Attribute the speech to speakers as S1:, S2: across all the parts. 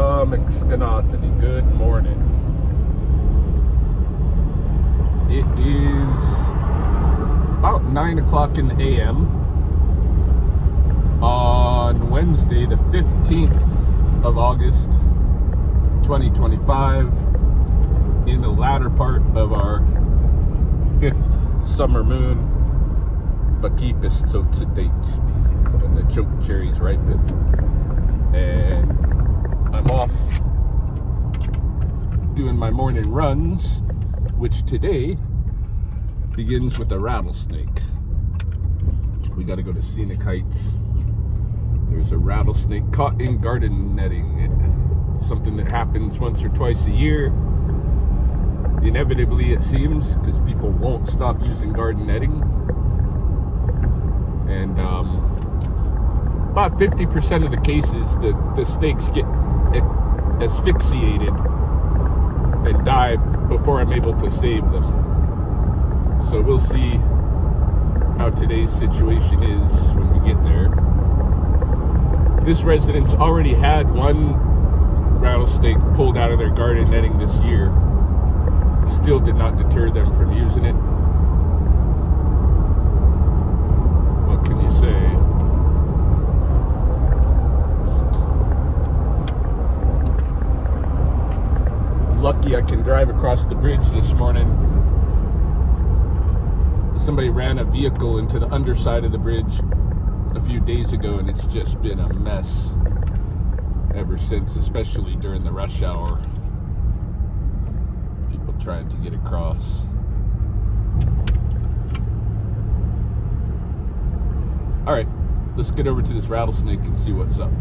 S1: Excanotony, good morning. It is about 9 o'clock in the a.m. on Wednesday, the 15th of August, 2025, in the latter part of our 5th summer moon, Bakipis Totsidate, when the choke cherries ripen. And I'm off doing my morning runs, which today begins with a rattlesnake. We got to go to Scenic Heights. There's a rattlesnake caught in garden netting. Something that happens once or twice a year. Inevitably, it seems, because people won't stop using garden netting. And about 50% of the cases, the snakes get asphyxiated and die before I'm able to save them. So we'll see how today's situation is when we get there. This residence already had one rattlesnake pulled out of their garden netting this year. Still did not deter them from using it. What can you say? Lucky I can drive across the bridge this morning. Somebody ran a vehicle into the underside of the bridge a few days ago, and it's just been a mess ever since, especially during the rush hour. People trying to get across. All right, let's get over to this rattlesnake and see what's up.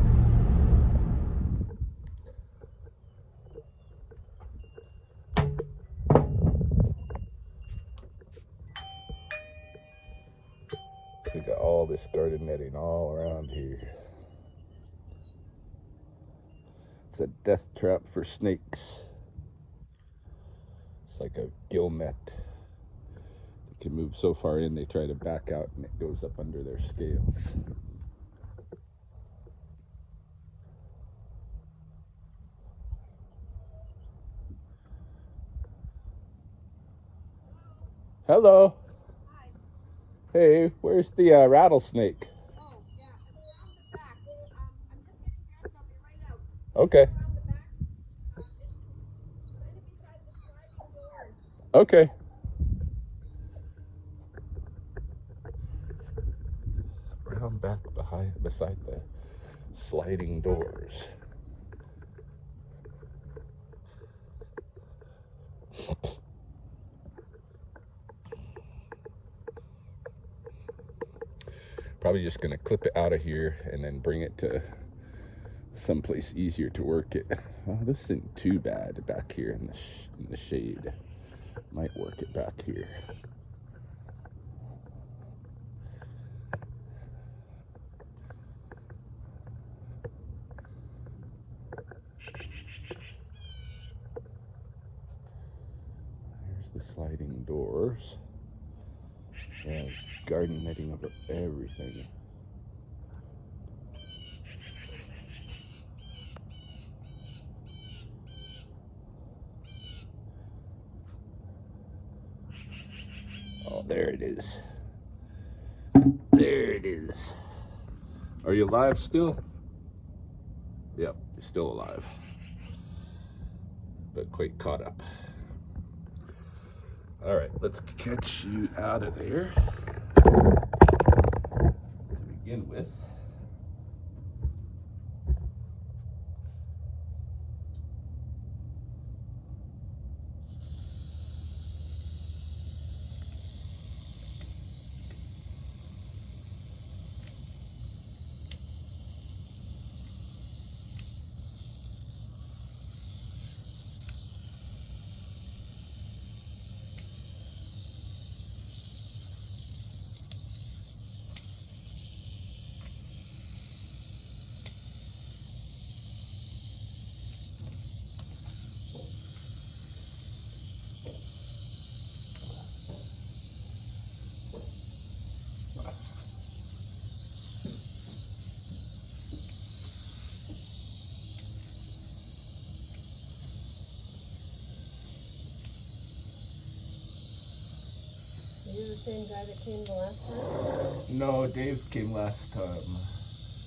S1: We got all this garden netting all around here. It's a death trap for snakes. It's like a gill net. They can move so far in, they try to back out and it goes up under their scales. Hello.
S2: Hi.
S1: Hey, where's the rattlesnake?
S2: Oh, yeah, it's around the back. I'm just getting dressed. I'll be right out.
S1: Okay.
S2: Around the back. It's right beside the sliding doors.
S1: Okay. Round back beside the sliding doors. Probably just gonna clip it out of here and then bring it to someplace easier to work it. Oh, this isn't too bad back here in the shade. Might work it back here. There's the sliding doors. Yeah, garden netting over everything. Oh, there it is. There it is. Are you alive still? Yep, you're still alive. But quite caught up. All right, let's catch you out of there to begin with.
S2: you the same guy that came the last time?
S1: No, Dave came last time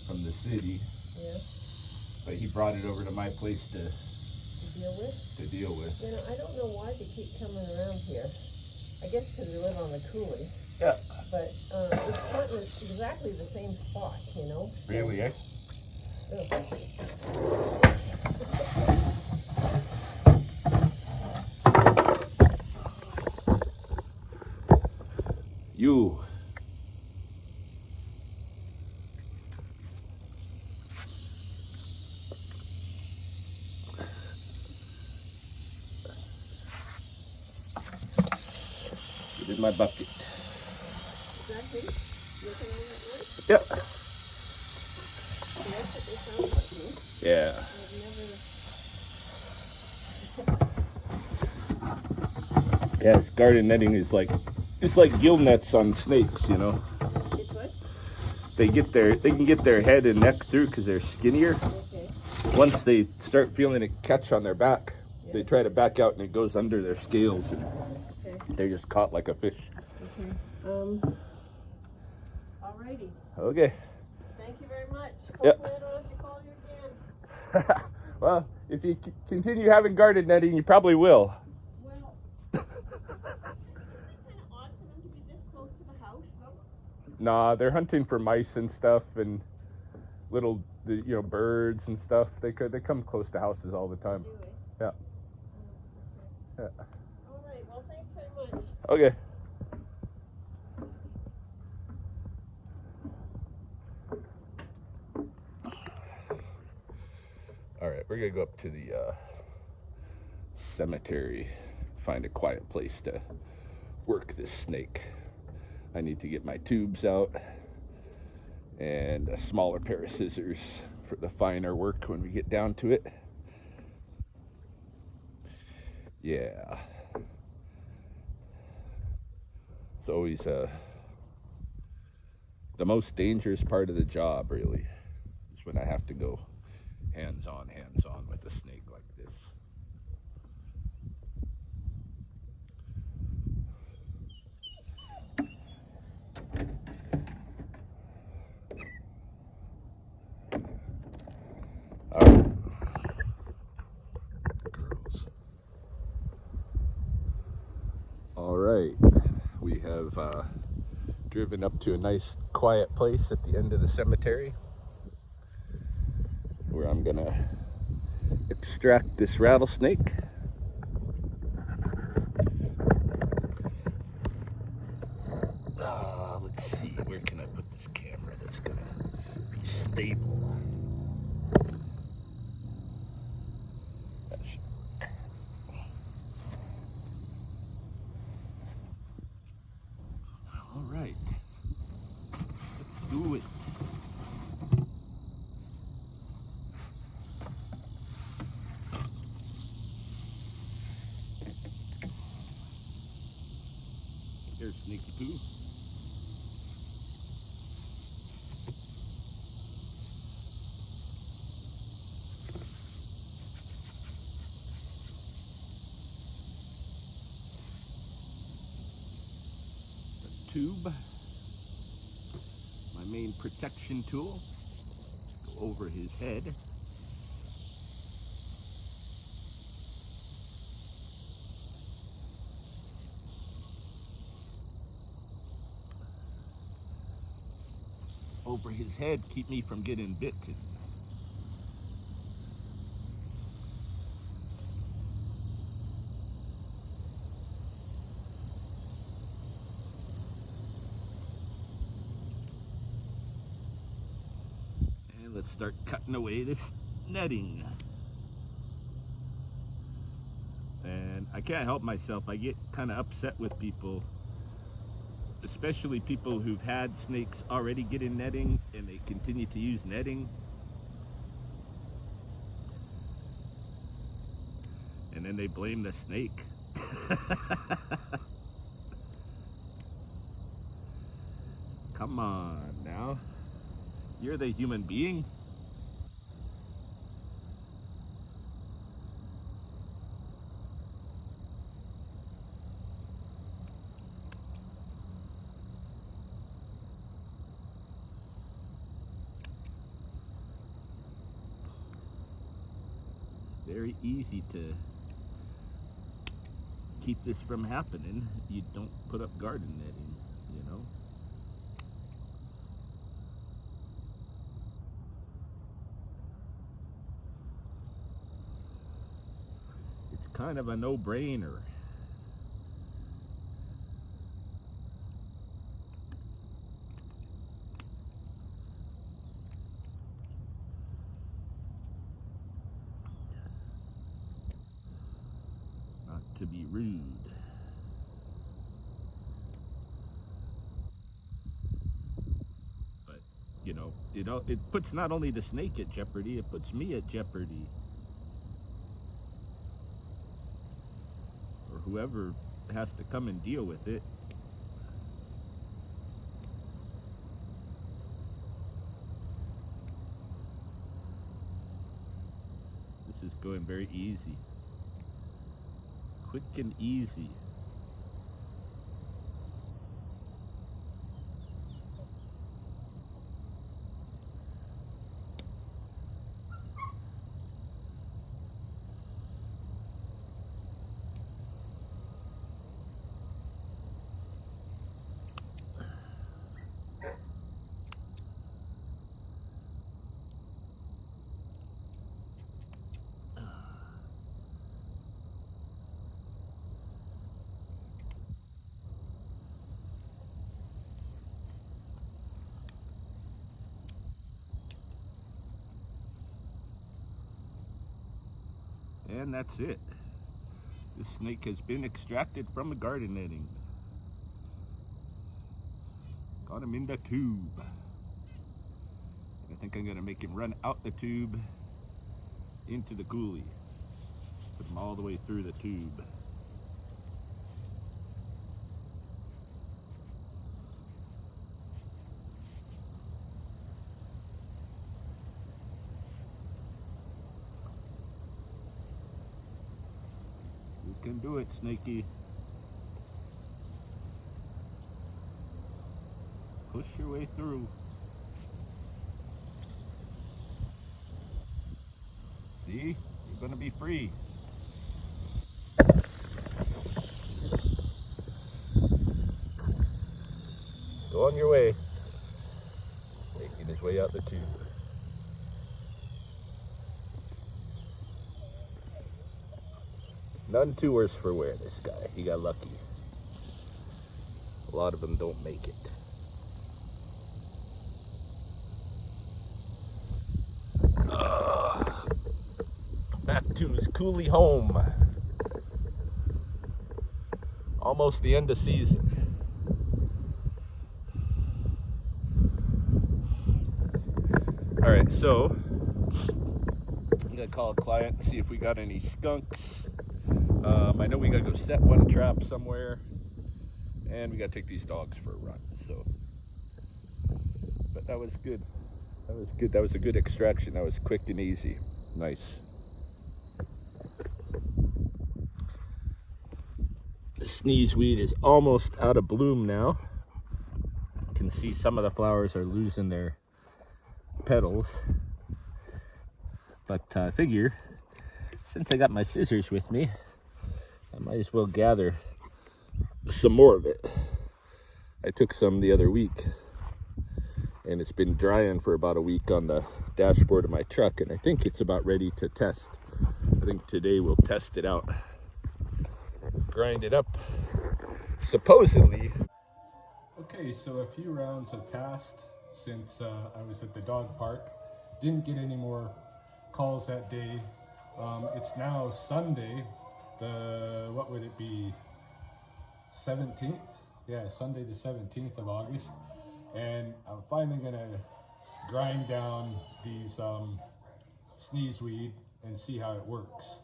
S1: from the city.
S2: Yeah.
S1: But he brought it over to my place
S2: To deal with?
S1: deal with.
S2: You know, I don't know why they keep coming around here. I guess because they live on the coulee.
S1: Yeah.
S2: But it's pointless, exactly the same spot, you know?
S1: Really, eh? You. Get in my bucket.
S2: Exactly. Looking on that one?
S1: Yep.
S2: That's what they sound like me.
S1: Yeah.
S2: I've never...
S1: Yes, garden netting is like, it's like gill nets on snakes, you know.
S2: It's what?
S1: They can get their head and neck through because they're skinnier.
S2: Okay.
S1: Once they start feeling it catch on their back,
S2: Yeah.
S1: they try to back out and it goes under their scales and
S2: Okay.
S1: they're just caught like a fish.
S2: Okay. Alrighty.
S1: Okay.
S2: Thank you very much.
S1: Yep.
S2: Hopefully I don't have to call you again.
S1: Well, if you continue having garden netting, you probably will.
S2: Well, isn't it kind of odd for them to be this close to the house, though?
S1: Nah, they're hunting for mice and stuff and little, birds and stuff. They come close to houses all the time.
S2: Do we?
S1: Yeah.
S2: Oh, okay.
S1: Yeah.
S2: All right. Well, thanks very much.
S1: Okay. All right, we're gonna go up to the cemetery, find a quiet place to work this snake. I need to get my tubes out and a smaller pair of scissors for the finer work when we get down to it. Yeah. It's always the most dangerous part of the job, really, is when I have to go hands on with a snake like this. All right. Girls. All right. We have driven up to a nice quiet place at the end of the cemetery where I'm gonna extract this rattlesnake. Let's see, where can I put this camera that's gonna be stable? That should work. All right, let's do it. There's Sneaky Poo. The tube, my main protection tool. Go over his head. Over his head, keep me from getting bitten. And let's start cutting away this netting. And I can't help myself, I get kind of upset with people, especially people who've had snakes already get in netting and they continue to use netting. And then they blame the snake. Come on now. You're the human being.
S3: very easy to keep this from happening. You don't put up garden netting, you know. It's kind of a no-brainer. Not to be rude. But, you know, it puts not only the snake at jeopardy, it puts me at jeopardy. Or whoever has to come and deal with it. This is going very easy. Quick and easy. And that's it. This snake has been extracted from the garden netting. Got him in the tube. I think I'm gonna make him run out the tube into the coulee. Put him all the way through the tube. You can do it, Snakey. Push your way through. See? You're gonna be free. Go on your way. Making his way out the tube. None too worse for wear, this guy. He got lucky. A lot of them don't make it. Back to his coulee home. Almost the end of season. Alright, so I'm gonna call a client and see if we got any skunks. I know we gotta go set one trap somewhere, and we gotta take these dogs for a run. So, but that was good. That was good. That was a good extraction. That was quick and easy. Nice. The sneezeweed is almost out of bloom now. You can see some of the flowers are losing their petals. But I figure, since I got my scissors with me, I might as well gather some more of it. I took some the other week, and it's been drying for about a week on the dashboard of my truck, and I think it's about ready to test. I think today we'll test it out. Grind it up, supposedly. Okay, so a few rounds have passed since I was at the dog park. Didn't get any more calls that day. It's now Sunday, what would it be, 17th? Yeah, Sunday the 17th of August. And I'm finally gonna grind down these sneezeweed and see how it works.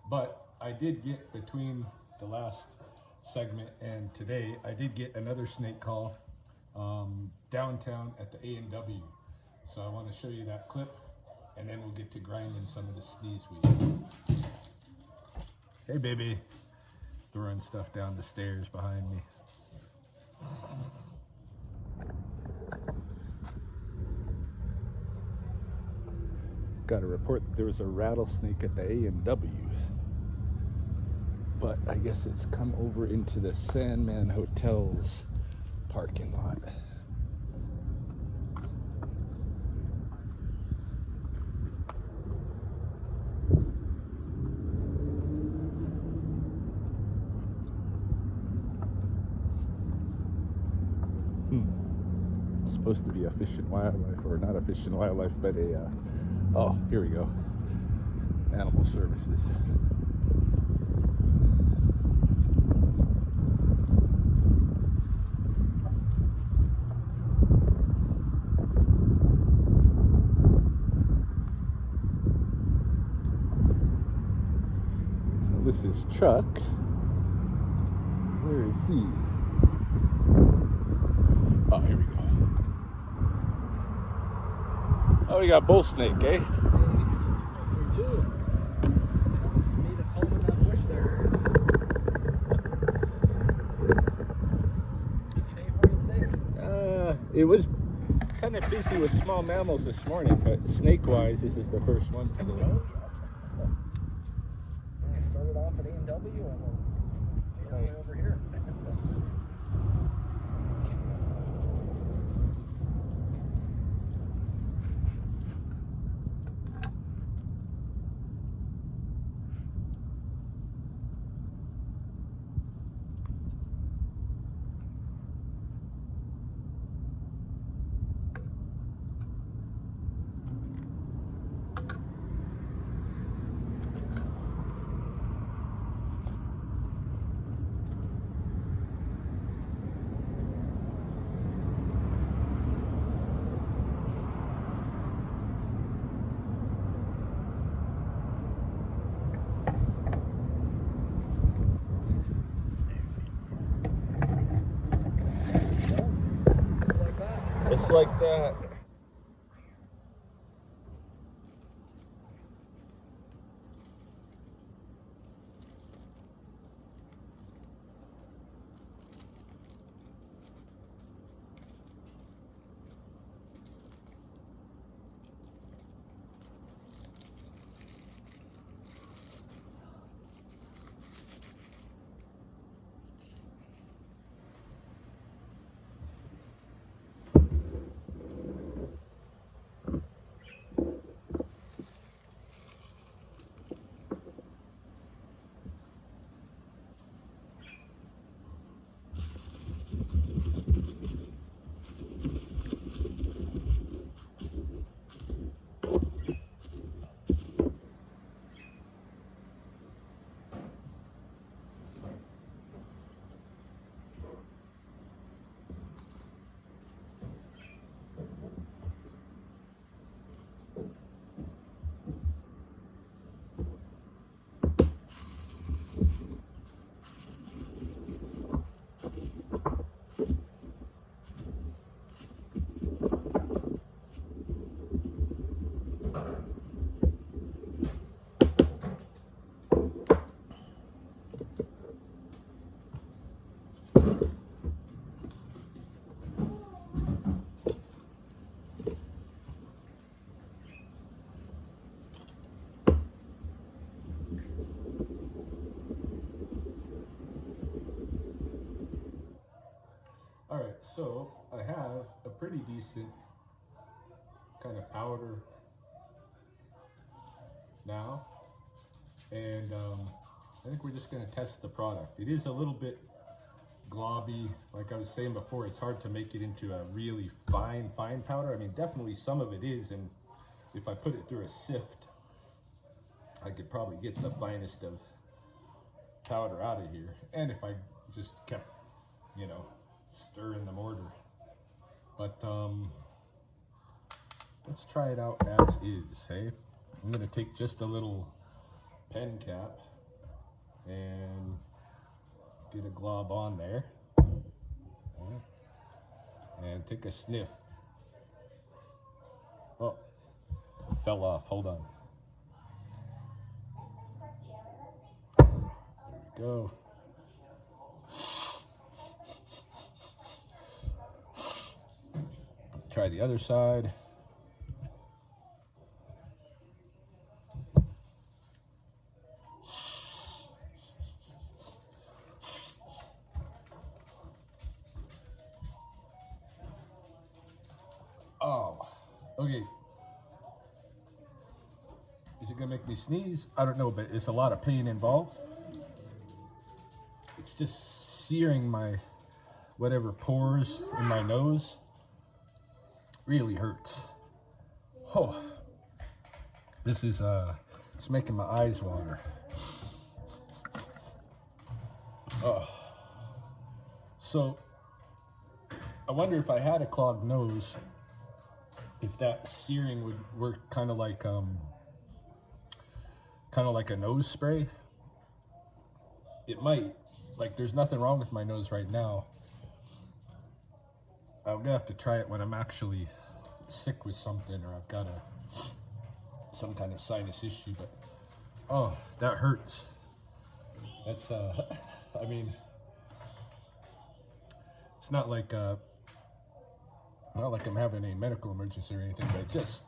S3: But I did get, between the last segment and today, I did get another snake call downtown at the A&W. So I want to show you that clip, and then we'll get to grinding some of the sneezeweed. Hey baby, throwing stuff down the stairs behind me.
S1: got a report that there was a rattlesnake at the A&W. But I guess it's come over into the Sandman Hotel's parking lot. It's supposed to be a fish and wildlife, or not a fish and wildlife, but a, oh, here we go. Animal services. This is Chuck. Where is he? Oh, here we go. Oh, we got bull snake, eh?
S4: We do. Almost made its home in that bush there. Busy day for you today?
S3: It was kind of busy with small mammals this morning, but snake-wise, this is the first one today.
S4: Oh, yeah. I started off at A&W and then made its way over here.
S3: Just like that.
S1: Alright, so I have a pretty decent kind of powder now, and I think we're just going to test the product. It is a little bit globby, like I was saying before. It's hard to make it into a really fine powder. I mean, definitely some of it is, and if I put it through a sift, I could probably get the finest of powder out of here. And if I just kept, you know, stirring the mortar. But let's try it out as is, hey? I'm gonna take just a little pen cap and get a glob on there. Okay. And take a sniff. Oh, fell off, hold on. There we go. Try the other side. Okay. Is it gonna make me sneeze? I don't know, but it's a lot of pain involved. It's just searing my whatever pores in my nose. Really hurts. Oh, this is it's making my eyes water. Oh, so I wonder if I had a clogged nose, if that searing would work kind of like a nose spray. It might. Like, there's nothing wrong with my nose right now. I'm gonna have to try it when I'm actually sick with something, or I've got some kind of sinus issue. But oh, that hurts. That's I mean, it's not like I'm having a medical emergency or anything, but it just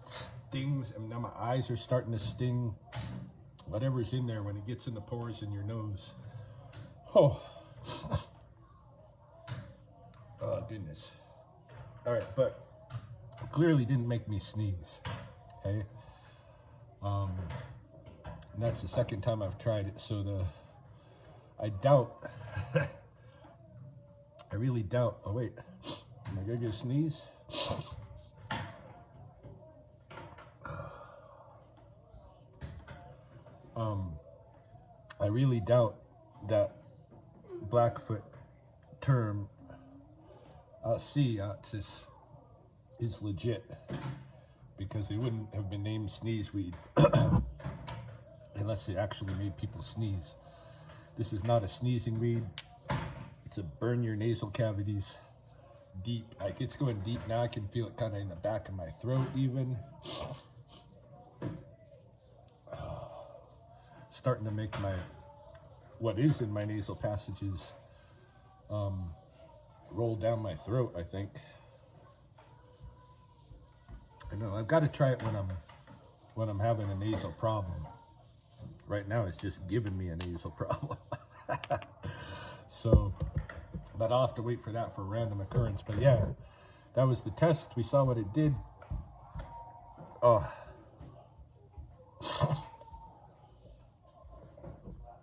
S1: stings, and now my eyes are starting to sting. Whatever's in there, when it gets in the pores in your nose. Oh, oh goodness. All right, but clearly didn't make me sneeze. Okay. And that's the second time I've tried it. So I doubt. I really doubt. Oh wait, am I gonna get a sneeze? I really doubt that Blackfoot term Rattlesnakes is legit, because it wouldn't have been named Sneezeweed unless it actually made people sneeze. This is not a sneezing weed. It's a burn your nasal cavities deep. Like, it's going deep now. I can feel it kind of in the back of my throat even. Starting to make what is in my nasal passages roll down my throat, I think. I know, I've got to try it when I'm having a nasal problem. Right now it's just giving me a nasal problem. So, but I'll have to wait for that for a random occurrence. But yeah, that was the test. We saw what it did. Oh,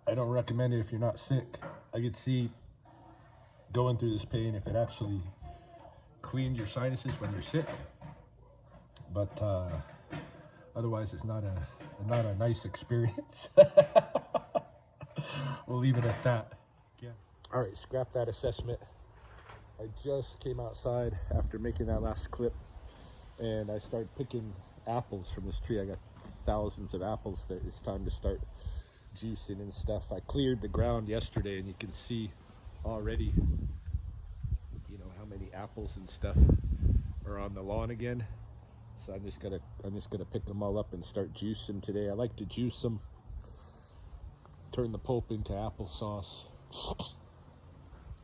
S1: I don't recommend it if you're not sick. I could see going through this pain if it actually cleaned your sinuses when you're sick. But otherwise, it's not a nice experience. We'll leave it at that. Yeah. All right, scrap that assessment. I just came outside after making that last clip, and I started picking apples from this tree. I got thousands of apples that it's time to start juicing and stuff. I cleared the ground yesterday, and you can see already, you know, how many apples and stuff are on the lawn again. So I'm just gonna pick them all up and start juicing today. I like to juice them, turn the pulp into applesauce,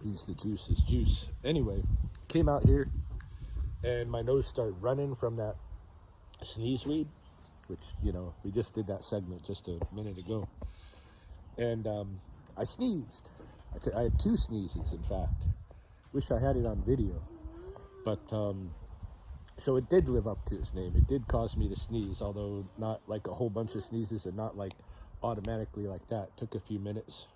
S1: use the juice as juice. Anyway, came out here and my nose started running from that sneezeweed, which, you know, we just did that segment just a minute ago. And I sneezed. I had 2 sneezes, in fact. Wish I had it on video. But so it did live up to its name. It did cause me to sneeze, although not like a whole bunch of sneezes and not like automatically like that. It took a few minutes.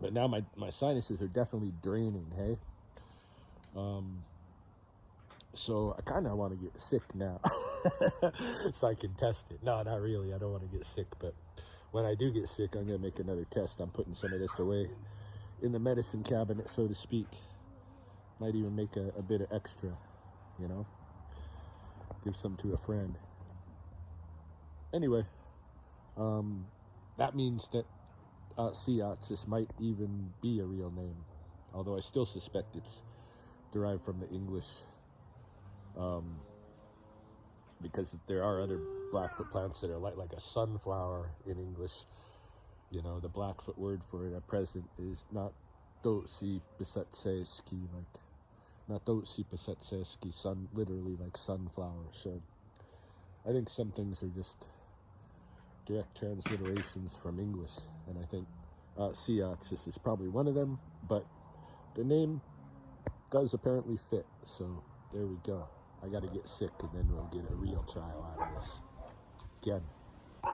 S1: But now my sinuses are definitely draining, hey? So I kind of want to get sick now so I can test it. No, not really. I don't want to get sick, but when I do get sick, I'm going to make another test. I'm putting some of this away in the medicine cabinet, so to speak. Might even make a bit of extra, you know? Give some to a friend. Anyway, that means that Rattlesnakes might even be a real name, although I still suspect it's derived from the English, because there are other Blackfoot plants that are like a sunflower in English. You know, the Blackfoot word for it at present is not Rattlesnake, like not Rattlesnake, sun, literally like sunflower. So I think some things are just direct transliterations from English, and I think Rattlesnakes is probably one of them, but the name does apparently fit, so there we go.
S3: I got to get sick and then we'll get a real trial out of this. Again,